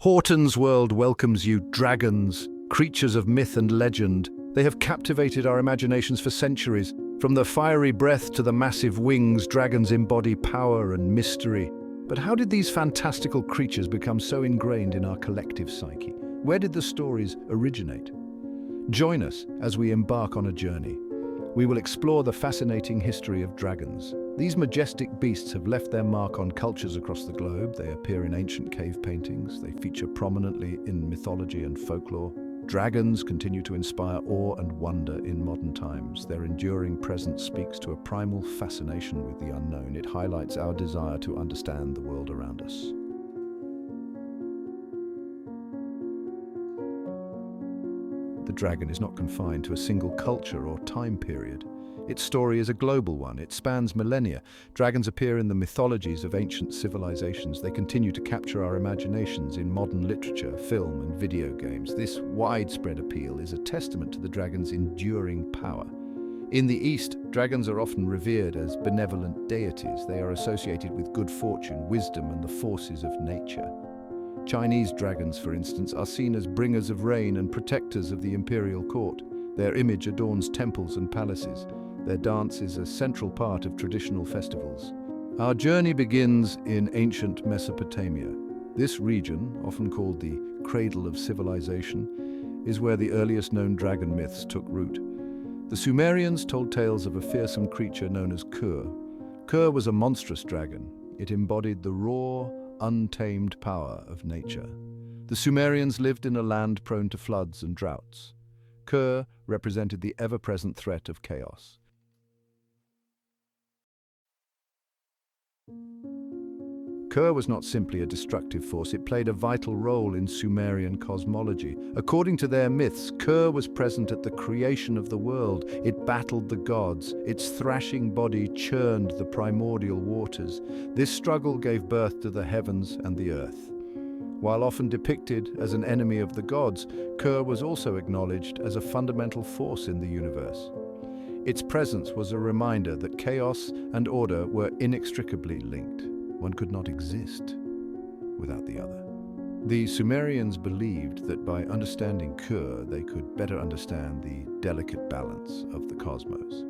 Horton's world welcomes you, dragons, creatures of myth and legend. They have captivated our imaginations for centuries. From the fiery breath to the massive wings, dragons embody power and mystery. But how did these fantastical creatures become so ingrained in our collective psyche? Where did the stories originate? Join us as we embark on a journey. We will explore the fascinating history of dragons. These majestic beasts have left their mark on cultures across the globe. They appear in ancient cave paintings. They feature prominently in mythology and folklore. Dragons continue to inspire awe and wonder in modern times. Their enduring presence speaks to a primal fascination with the unknown. It highlights our desire to understand the world around us. The dragon is not confined to a single culture or time period. Its story is a global one. It spans millennia. Dragons appear in the mythologies of ancient civilizations. They continue to capture our imaginations in modern literature, film, and video games. This widespread appeal is a testament to the dragon's enduring power. In the East, dragons are often revered as benevolent deities. They are associated with good fortune, wisdom, and the forces of nature. Chinese dragons, for instance, are seen as bringers of rain and protectors of the imperial court. Their image adorns temples and palaces. Their dance is a central part of traditional festivals. Our journey begins in ancient Mesopotamia. This region, often called the cradle of civilization, is where the earliest known dragon myths took root. The Sumerians told tales of a fearsome creature known as Kur. Kur was a monstrous dragon. It embodied the raw, untamed power of nature. The Sumerians lived in a land prone to floods and droughts. Kur represented the ever-present threat of chaos. Kur was not simply a destructive force, it played a vital role in Sumerian cosmology. According to their myths, Kur was present at the creation of the world. It battled the gods. Its thrashing body churned the primordial waters. This struggle gave birth to the heavens and the earth. While often depicted as an enemy of the gods, Kur was also acknowledged as a fundamental force in the universe. Its presence was a reminder that chaos and order were inextricably linked. One could not exist without the other. The Sumerians believed that by understanding Kur, they could better understand the delicate balance of the cosmos.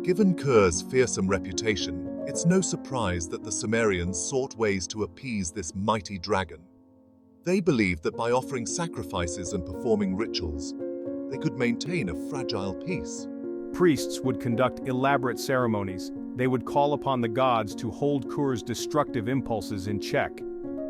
Given Kur's fearsome reputation, it's no surprise that the Sumerians sought ways to appease this mighty dragon. They believed that by offering sacrifices and performing rituals, they could maintain a fragile peace. Priests would conduct elaborate ceremonies. They would call upon the gods to hold Kur's destructive impulses in check.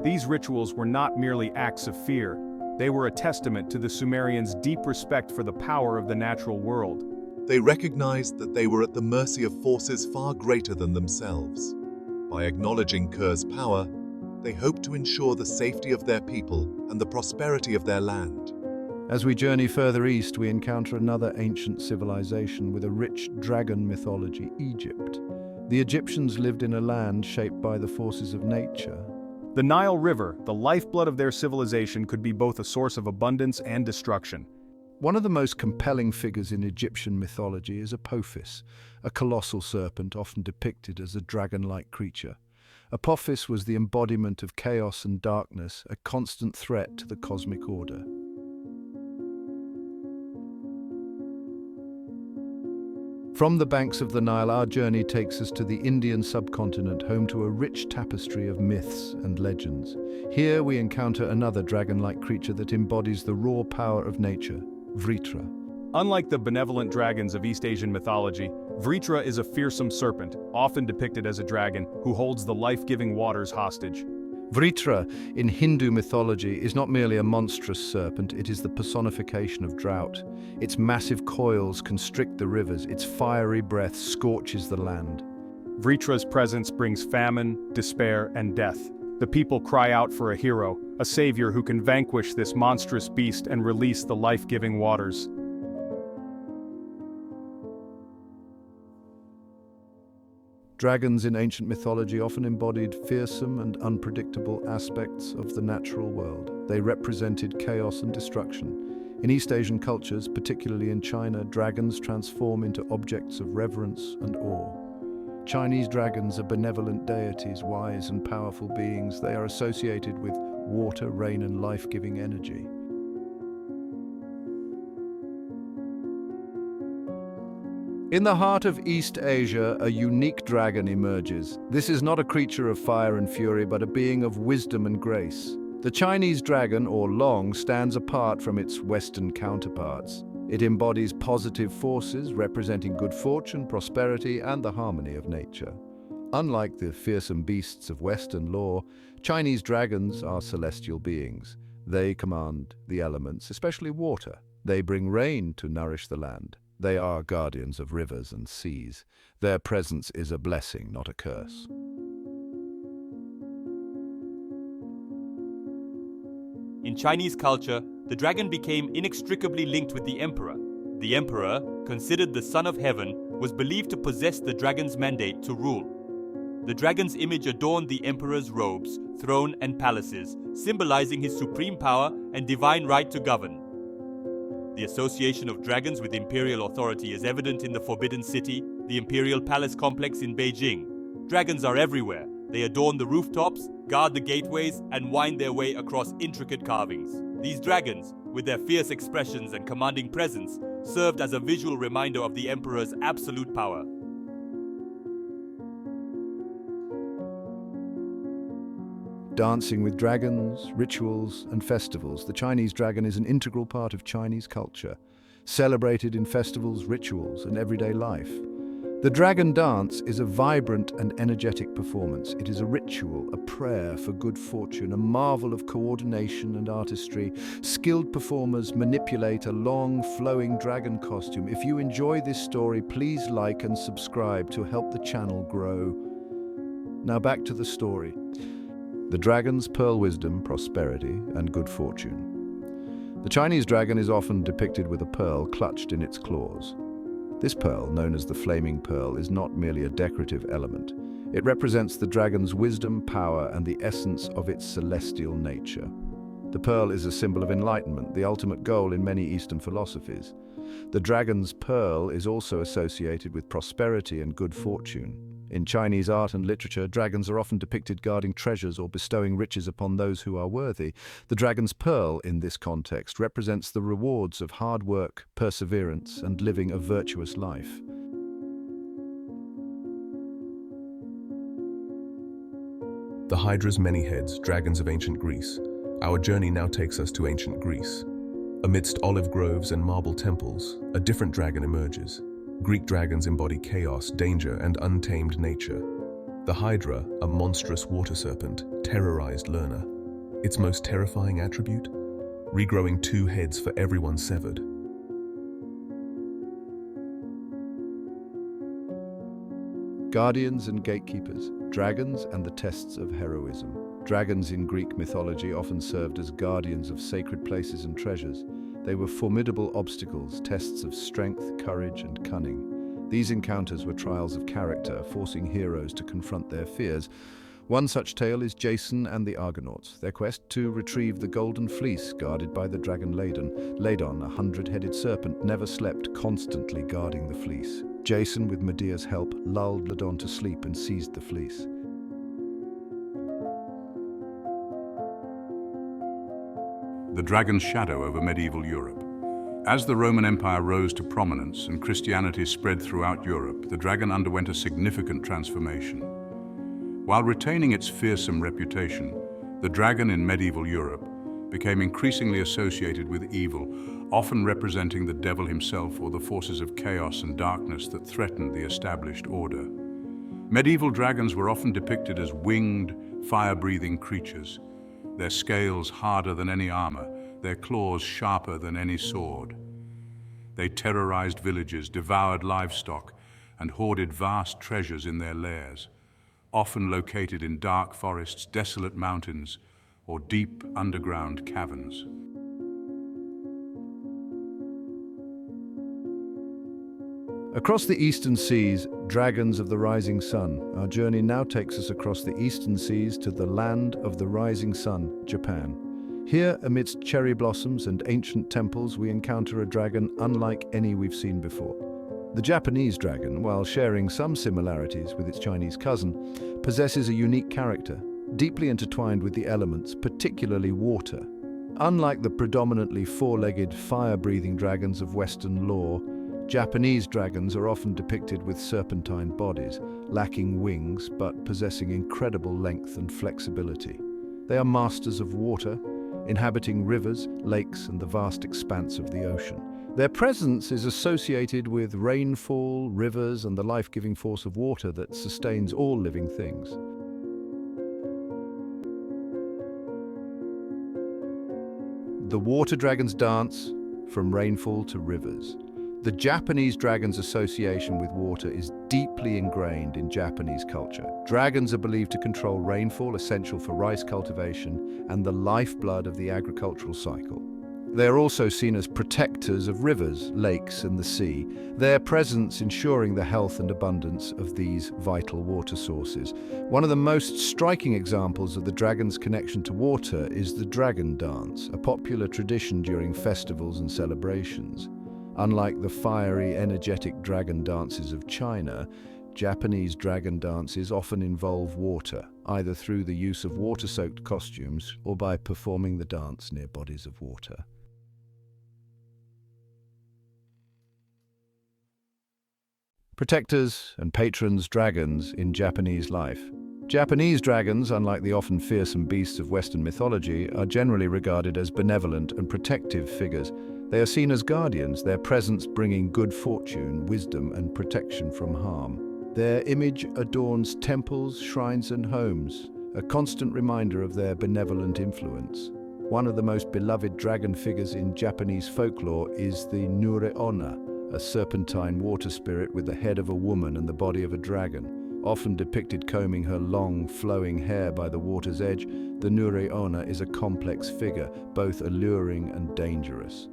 These rituals were not merely acts of fear. They were a testament to the Sumerians' deep respect for the power of the natural world. They recognized that they were at the mercy of forces far greater than themselves. By acknowledging Kur's power, they hoped to ensure the safety of their people and the prosperity of their land. As we journey further east, we encounter another ancient civilization with a rich dragon mythology, Egypt. The Egyptians lived in a land shaped by the forces of nature. The Nile River, the lifeblood of their civilization, could be both a source of abundance and destruction. One of the most compelling figures in Egyptian mythology is Apophis, a colossal serpent often depicted as a dragon-like creature. Apophis was the embodiment of chaos and darkness, a constant threat to the cosmic order. From the banks of the Nile, our journey takes us to the Indian subcontinent, home to a rich tapestry of myths and legends. Here we encounter another dragon-like creature that embodies the raw power of nature, Vritra. Unlike the benevolent dragons of East Asian mythology, Vritra is a fearsome serpent, often depicted as a dragon, who holds the life-giving waters hostage. Vritra, in Hindu mythology, is not merely a monstrous serpent, it is the personification of drought. Its massive coils constrict the rivers, its fiery breath scorches the land. Vritra's presence brings famine, despair, and death. The people cry out for a hero, a savior who can vanquish this monstrous beast and release the life-giving waters. Dragons in ancient mythology often embodied fearsome and unpredictable aspects of the natural world. They represented chaos and destruction. In East Asian cultures, particularly in China, dragons transform into objects of reverence and awe. Chinese dragons are benevolent deities, wise and powerful beings. They are associated with water, rain, and life-giving energy. In the heart of East Asia, a unique dragon emerges. This is not a creature of fire and fury, but a being of wisdom and grace. The Chinese dragon, or long, stands apart from its Western counterparts. It embodies positive forces, representing good fortune, prosperity, and the harmony of nature. Unlike the fearsome beasts of Western lore, Chinese dragons are celestial beings. They command the elements, especially water. They bring rain to nourish the land. They are guardians of rivers and seas. Their presence is a blessing, not a curse. In Chinese culture, the dragon became inextricably linked with the emperor. The emperor, considered the son of heaven, was believed to possess the dragon's mandate to rule. The dragon's image adorned the emperor's robes, throne, and palaces, symbolizing his supreme power and divine right to govern. The association of dragons with imperial authority is evident in the Forbidden City, the Imperial Palace complex in Beijing. Dragons are everywhere. They adorn the rooftops, guard the gateways, and wind their way across intricate carvings. These dragons, with their fierce expressions and commanding presence, served as a visual reminder of the emperor's absolute power. Dancing with dragons, rituals, and festivals, the Chinese dragon is an integral part of Chinese culture, celebrated in festivals, rituals, and everyday life. The dragon dance is a vibrant and energetic performance. It is a ritual, a prayer for good fortune, a marvel of coordination and artistry. Skilled performers manipulate a long, flowing dragon costume. If you enjoy this story, please like and subscribe to help the channel grow. Now back to the story. The dragon's pearl wisdom, prosperity, and good fortune. The Chinese dragon is often depicted with a pearl clutched in its claws. This pearl, known as the flaming pearl, is not merely a decorative element. It represents the dragon's wisdom, power, and the essence of its celestial nature. The pearl is a symbol of enlightenment, the ultimate goal in many Eastern philosophies. The dragon's pearl is also associated with prosperity and good fortune. In Chinese art and literature, dragons are often depicted guarding treasures or bestowing riches upon those who are worthy. The dragon's pearl, in this context, represents the rewards of hard work, perseverance, and living a virtuous life. The Hydra's many heads, dragons of ancient Greece. Our journey now takes us to ancient Greece. Amidst olive groves and marble temples, a different dragon emerges. Greek dragons embody chaos, danger, and untamed nature. The Hydra, a monstrous water serpent, terrorized Lerna. Its most terrifying attribute? Regrowing 2 heads for every one severed. Guardians and gatekeepers, dragons and the tests of heroism. Dragons in Greek mythology often served as guardians of sacred places and treasures. They were formidable obstacles, tests of strength, courage, and cunning. These encounters were trials of character, forcing heroes to confront their fears. One such tale is Jason and the Argonauts. Their quest to retrieve the golden fleece guarded by the dragon Ladon, a 100-headed serpent, never slept, constantly guarding the fleece. Jason, with Medea's help, lulled Ladon to sleep and seized the fleece. The dragon's shadow over medieval Europe. As the Roman Empire rose to prominence and Christianity spread throughout Europe, the dragon underwent a significant transformation. While retaining its fearsome reputation, the dragon in medieval Europe became increasingly associated with evil, often representing the devil himself or the forces of chaos and darkness that threatened the established order. Medieval dragons were often depicted as winged, fire-breathing creatures, their scales harder than any armor, their claws sharper than any sword. They terrorized villages, devoured livestock, and hoarded vast treasures in their lairs, often located in dark forests, desolate mountains, or deep underground caverns. Across the eastern seas, dragons of the rising sun. Our journey now takes us across the eastern seas to the land of the rising sun, Japan. Here, amidst cherry blossoms and ancient temples, we encounter a dragon unlike any we've seen before. The Japanese dragon, while sharing some similarities with its Chinese cousin, possesses a unique character, deeply intertwined with the elements, particularly water. Unlike the predominantly four-legged, fire-breathing dragons of Western lore, Japanese dragons are often depicted with serpentine bodies, lacking wings but possessing incredible length and flexibility. They are masters of water, inhabiting rivers, lakes, and the vast expanse of the ocean. Their presence is associated with rainfall, rivers, and the life-giving force of water that sustains all living things. The water dragons dance from rainfall to rivers. The Japanese dragon's association with water is deeply ingrained in Japanese culture. Dragons are believed to control rainfall, essential for rice cultivation, and the lifeblood of the agricultural cycle. They are also seen as protectors of rivers, lakes, and the sea, their presence ensuring the health and abundance of these vital water sources. One of the most striking examples of the dragon's connection to water is the dragon dance, a popular tradition during festivals and celebrations. Unlike the fiery, energetic dragon dances of China, Japanese dragon dances often involve water, either through the use of water-soaked costumes or by performing the dance near bodies of water. Protectors and patrons dragons in Japanese life. Japanese dragons, unlike the often fearsome beasts of Western mythology, are generally regarded as benevolent and protective figures. They are seen as guardians, their presence bringing good fortune, wisdom, and protection from harm. Their image adorns temples, shrines, and homes, a constant reminder of their benevolent influence. One of the most beloved dragon figures in Japanese folklore is the Nure-onna, a serpentine water spirit with the head of a woman and the body of a dragon. Often depicted combing her long, flowing hair by the water's edge, the Nure-onna is a complex figure, both alluring and dangerous.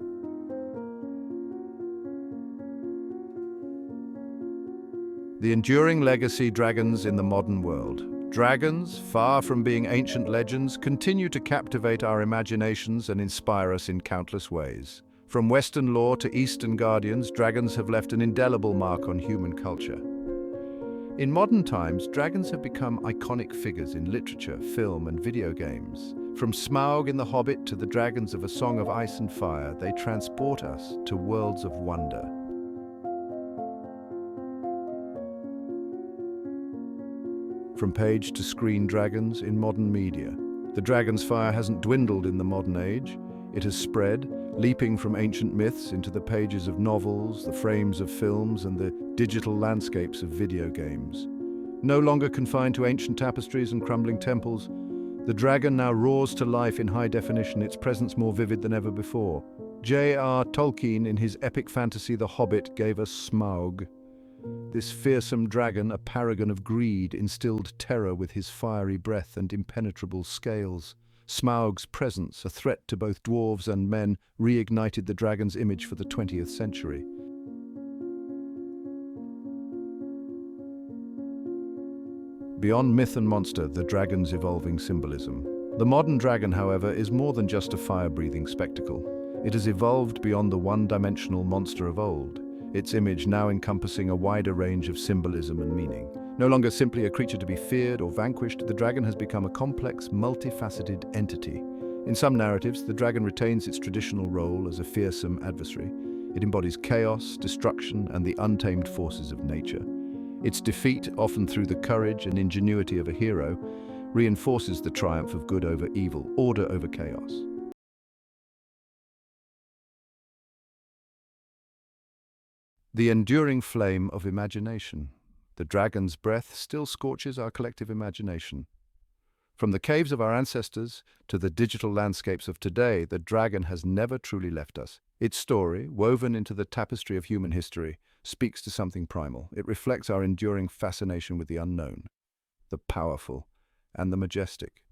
The enduring legacy dragons in the modern world. Dragons, far from being ancient legends, continue to captivate our imaginations and inspire us in countless ways. From Western lore to Eastern guardians, dragons have left an indelible mark on human culture. In modern times, dragons have become iconic figures in literature, film, and video games. From Smaug in The Hobbit to the dragons of A Song of Ice and Fire, they transport us to worlds of wonder. From page to screen dragons in modern media. The dragon's fire hasn't dwindled in the modern age. It has spread, leaping from ancient myths into the pages of novels, the frames of films, and the digital landscapes of video games. No longer confined to ancient tapestries and crumbling temples, the dragon now roars to life in high definition, its presence more vivid than ever before. J.R. Tolkien, in his epic fantasy The Hobbit, gave us Smaug. This fearsome dragon, a paragon of greed, instilled terror with his fiery breath and impenetrable scales. Smaug's presence, a threat to both dwarves and men, reignited the dragon's image for the 20th century. Beyond myth and monster, the dragon's evolving symbolism. The modern dragon, however, is more than just a fire-breathing spectacle. It has evolved beyond the one-dimensional monster of old, its image now encompassing a wider range of symbolism and meaning. No longer simply a creature to be feared or vanquished, the dragon has become a complex, multifaceted entity. In some narratives, the dragon retains its traditional role as a fearsome adversary. It embodies chaos, destruction, and the untamed forces of nature. Its defeat, often through the courage and ingenuity of a hero, reinforces the triumph of good over evil, order over chaos. The enduring flame of imagination. The dragon's breath still scorches our collective imagination. From the caves of our ancestors to the digital landscapes of today, the dragon has never truly left us. Its story, woven into the tapestry of human history, speaks to something primal. It reflects our enduring fascination with the unknown, the powerful, and the majestic.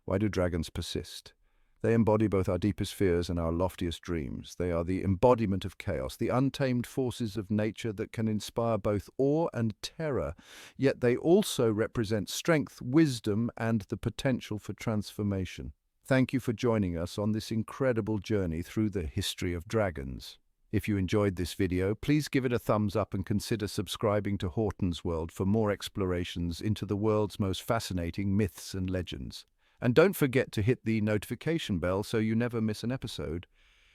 Why do dragons persist? They embody both our deepest fears and our loftiest dreams. They are the embodiment of chaos, the untamed forces of nature that can inspire both awe and terror, yet they also represent strength, wisdom, and the potential for transformation. Thank you for joining us on this incredible journey through the history of dragons. If you enjoyed this video, please give it a thumbs up and consider subscribing to Horton's World for more explorations into the world's most fascinating myths and legends. And don't forget to hit the notification bell so you never miss an episode.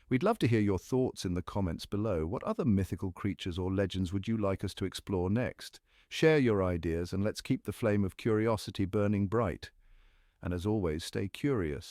We'd love to hear your thoughts in the comments below. What other mythical creatures or legends would you like us to explore next? Share your ideas and let's keep the flame of curiosity burning bright. And as always, stay curious.